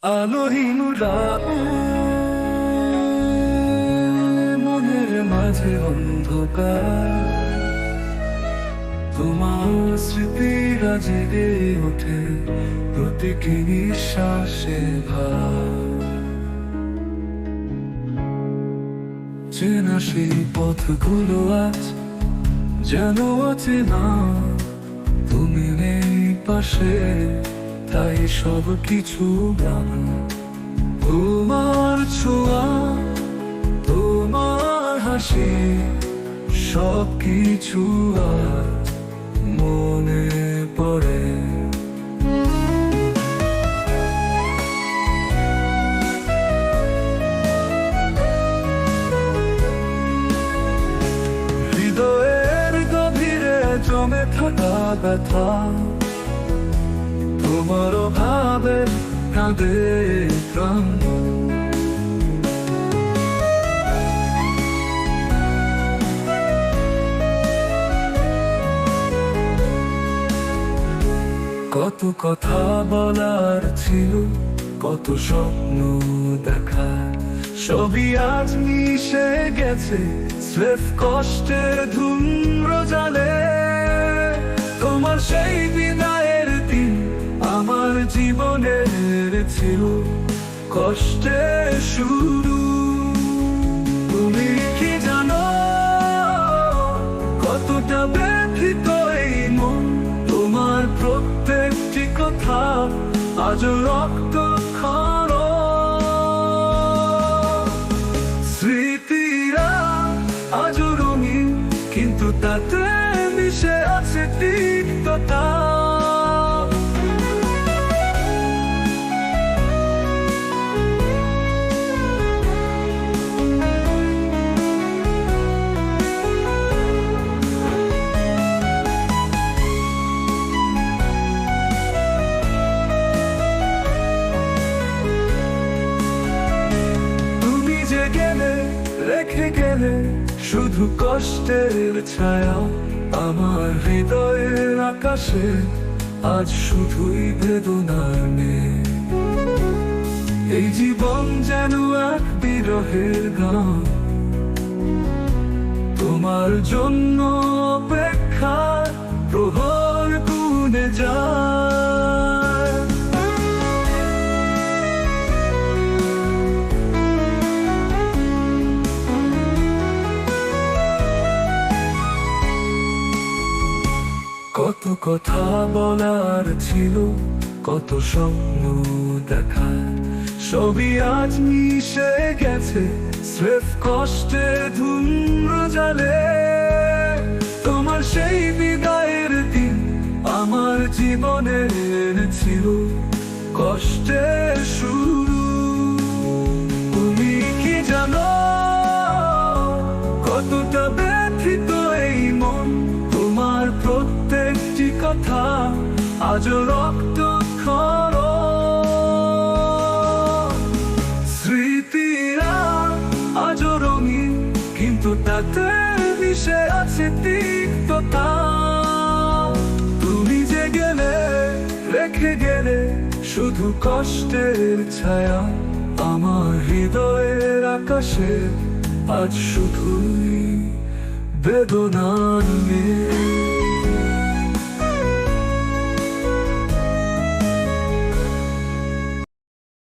আলোহীন রাত, মনের মাঝে অন্ধকার, তোমার স্মৃতিরা জেগে ওঠে প্রতিটি নিঃশ্বাসে ভার। চেনা সেই পথগুলো আজ যেন অচেনা, তুমি নেই পাশে তাই সব কিছু জানা। তোমার ছোঁয়া, তোমার হাসি, সব কিছু আর মনে পড়ে। হৃদয়ের গভীরে জমে থাকা ব্যথা, তোমার ভাবে কাঁদে প্রাণ। কত কথা বলার ছিল, কত স্বপ্ন দেখার, সবই আজ মিশে গেছে স্রেফ কষ্টের ধূম্র জালে। তোমার সেই বিদায়ের দিন আমার জীবনের ছিল কষ্টের শুরু। তুমি কি জানো কতটা ব্যথিত এই মন, তোমার প্রত্যেকটি কথা আজও রক্ত ক্ষরণ। স্মৃতিরা আজও রঙিন, কিন্তু তাতে মিশে আছে তিক্ততা। রেখে গেলে শুধু কষ্টের ছায়া, আমার হৃদয়ের আকাশে আজ শুধুই বেদনার মেঘ। এই জীবন যেন এক বিরহের গান, তোমার জন্য অপেক্ষার প্রহর গুনে যায়। কত কথা বলার ছিল, কত স্বপ্ন দেখার, সবই আজ মিশে গেছে স্রেফ কষ্টের ধূম্র জালে। তোমার সেই বিদায়ের দিন আমার জীবনের ছিল কষ্টের শুরু। তুমি কি জানো কতটা ব্যথিত এই মন, তোমার প্রত্যেকটি কথা আজও রক্ত ক্ষরণ। স্মৃতিরা আজও রঙিন, কিন্তু তাতে মিশে আছে তিক্ততা। তুমি যে গেলে রেখে গেলে শুধু কষ্টের ছায়া, আমার হৃদয়ের আকাশে আজ শুধুই বেদনার মেঘ।